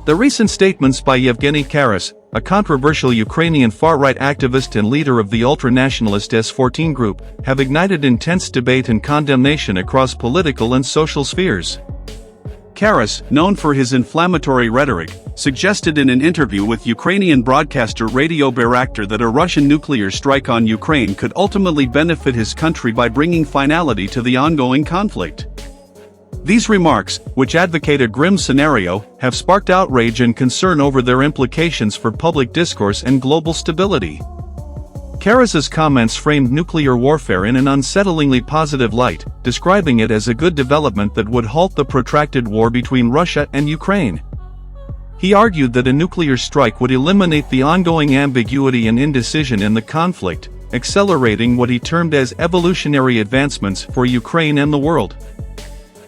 The recent statements by Yevgeny Karas, a controversial Ukrainian far-right activist and leader of the ultra-nationalist S14 group, have ignited intense debate and condemnation across political and social spheres. Karas, known for his inflammatory rhetoric, suggested in an interview with Ukrainian broadcaster Radio Bayraktar that a Russian nuclear strike on Ukraine could ultimately benefit his country by bringing finality to the ongoing conflict. These remarks, which advocate a grim scenario, have sparked outrage and concern over their implications for public discourse and global stability. Karas's comments framed nuclear warfare in an unsettlingly positive light, describing it as a good development that would halt the protracted war between Russia and Ukraine. He argued that a nuclear strike would eliminate the ongoing ambiguity and indecision in the conflict, accelerating what he termed as evolutionary advancements for Ukraine and the world.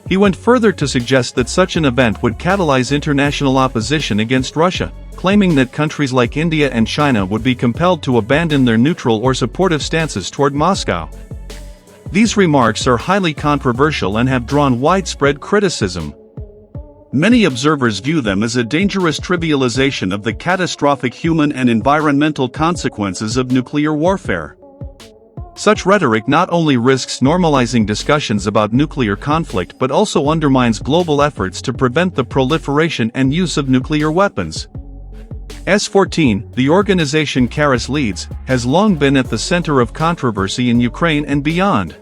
He went further to suggest that such an event would catalyze international opposition against Russia, claiming that countries like India and China would be compelled to abandon their neutral or supportive stances toward Moscow. These remarks are highly controversial and have drawn widespread criticism. Many observers view them as a dangerous trivialization of the catastrophic human and environmental consequences of nuclear warfare. Such rhetoric not only risks normalizing discussions about nuclear conflict but also undermines global efforts to prevent the proliferation and use of nuclear weapons. S14, the organization Karas leads, has long been at the center of controversy in Ukraine and beyond.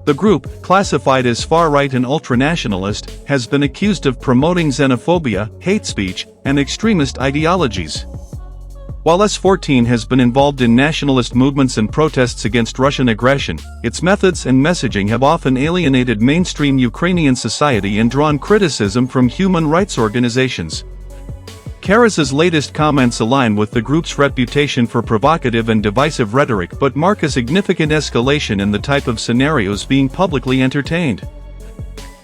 The group, classified as far-right and ultranationalist, has been accused of promoting xenophobia, hate speech, and extremist ideologies. While S14 has been involved in nationalist movements and protests against Russian aggression, its methods and messaging have often alienated mainstream Ukrainian society and drawn criticism from human rights organizations. Karas's latest comments align with the group's reputation for provocative and divisive rhetoric but mark a significant escalation in the type of scenarios being publicly entertained.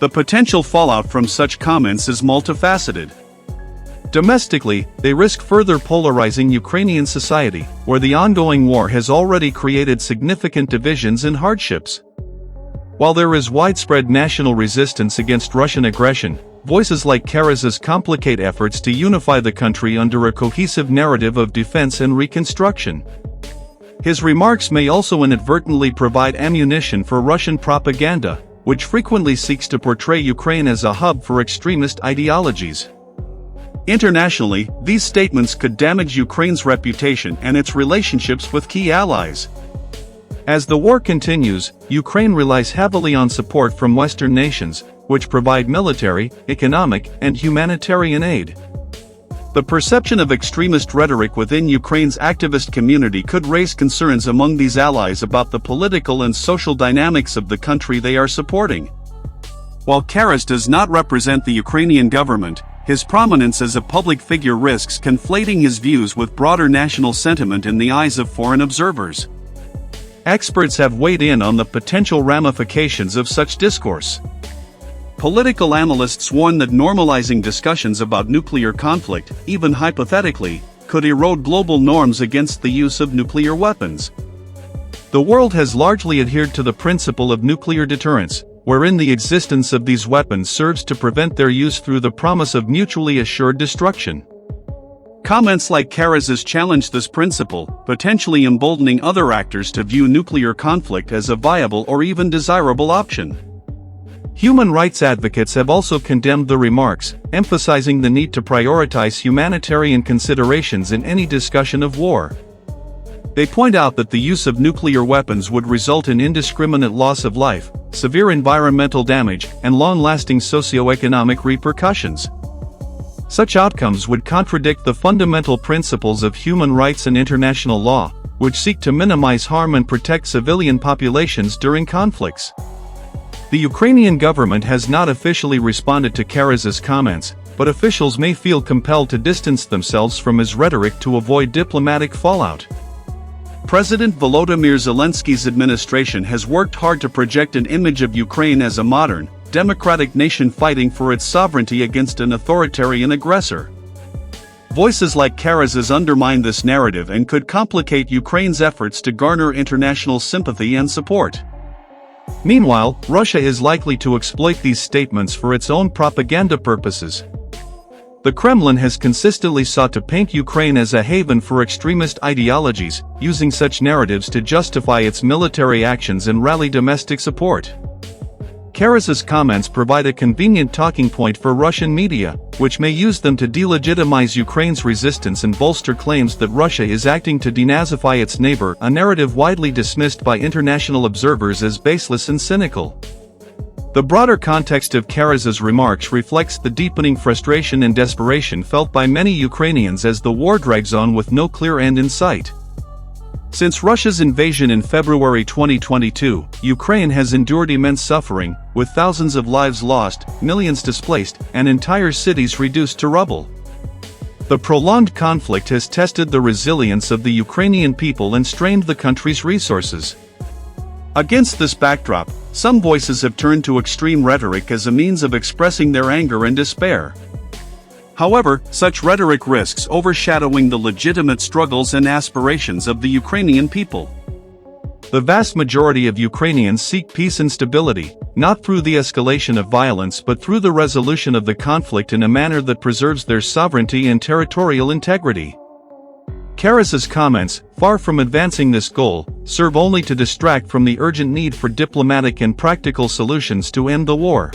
The potential fallout from such comments is multifaceted. Domestically, they risk further polarizing Ukrainian society, where the ongoing war has already created significant divisions and hardships. While there is widespread national resistance against Russian aggression, voices like Karas's complicate efforts to unify the country under a cohesive narrative of defense and reconstruction. His remarks may also inadvertently provide ammunition for Russian propaganda, which frequently seeks to portray Ukraine as a hub for extremist ideologies. Internationally, these statements could damage Ukraine's reputation and its relationships with key allies. As the war continues, Ukraine relies heavily on support from Western nations, which provide military, economic, and humanitarian aid. The perception of extremist rhetoric within Ukraine's activist community could raise concerns among these allies about the political and social dynamics of the country they are supporting. While Karas does not represent the Ukrainian government, his prominence as a public figure risks conflating his views with broader national sentiment in the eyes of foreign observers. Experts have weighed in on the potential ramifications of such discourse. Political analysts warn that normalizing discussions about nuclear conflict, even hypothetically, could erode global norms against the use of nuclear weapons. The world has largely adhered to the principle of nuclear deterrence, wherein the existence of these weapons serves to prevent their use through the promise of mutually assured destruction. Comments like Karas's challenge this principle, potentially emboldening other actors to view nuclear conflict as a viable or even desirable option. Human rights advocates have also condemned the remarks, emphasizing the need to prioritize humanitarian considerations in any discussion of war. They point out that the use of nuclear weapons would result in indiscriminate loss of life, severe environmental damage, and long-lasting socio-economic repercussions. Such outcomes would contradict the fundamental principles of human rights and international law, which seek to minimize harm and protect civilian populations during conflicts. The Ukrainian government has not officially responded to Karas's comments, but officials may feel compelled to distance themselves from his rhetoric to avoid diplomatic fallout. President Volodymyr Zelensky's administration has worked hard to project an image of Ukraine as a modern, democratic nation fighting for its sovereignty against an authoritarian aggressor. Voices like Karas's undermine this narrative and could complicate Ukraine's efforts to garner international sympathy and support. Meanwhile, Russia is likely to exploit these statements for its own propaganda purposes. The Kremlin has consistently sought to paint Ukraine as a haven for extremist ideologies, using such narratives to justify its military actions and rally domestic support. Karas's comments provide a convenient talking point for Russian media, which may use them to delegitimize Ukraine's resistance and bolster claims that Russia is acting to denazify its neighbor, a narrative widely dismissed by international observers as baseless and cynical. The broader context of Karas's remarks reflects the deepening frustration and desperation felt by many Ukrainians as the war drags on with no clear end in sight. Since Russia's invasion in February 2022, Ukraine has endured immense suffering, with thousands of lives lost, millions displaced, and entire cities reduced to rubble. The prolonged conflict has tested the resilience of the Ukrainian people and strained the country's resources. Against this backdrop, some voices have turned to extreme rhetoric as a means of expressing their anger and despair. However, such rhetoric risks overshadowing the legitimate struggles and aspirations of the Ukrainian people. The vast majority of Ukrainians seek peace and stability, not through the escalation of violence but through the resolution of the conflict in a manner that preserves their sovereignty and territorial integrity. Karas's comments, far from advancing this goal, serve only to distract from the urgent need for diplomatic and practical solutions to end the war.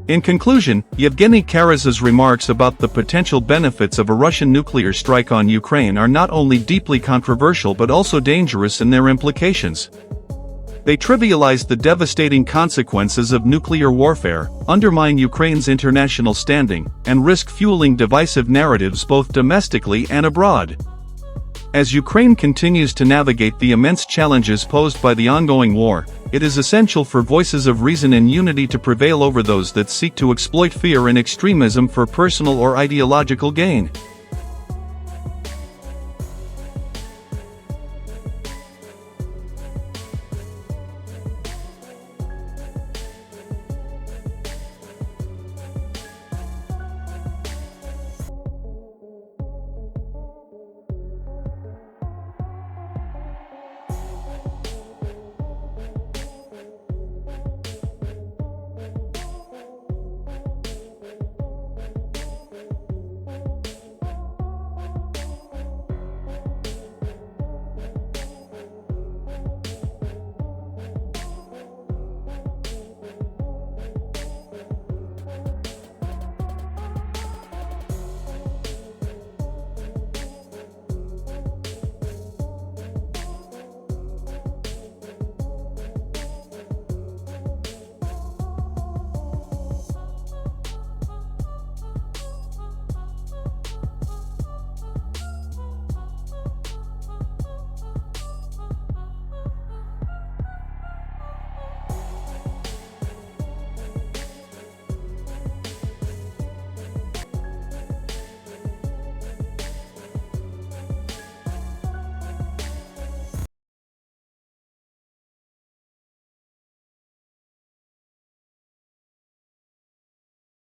In conclusion, Yevgeny Karas's remarks about the potential benefits of a Russian nuclear strike on Ukraine are not only deeply controversial but also dangerous in their implications. They trivialize the devastating consequences of nuclear warfare, undermine Ukraine's international standing, and risk fueling divisive narratives both domestically and abroad. As Ukraine continues to navigate the immense challenges posed by the ongoing war, it is essential for voices of reason and unity to prevail over those that seek to exploit fear and extremism for personal or ideological gain.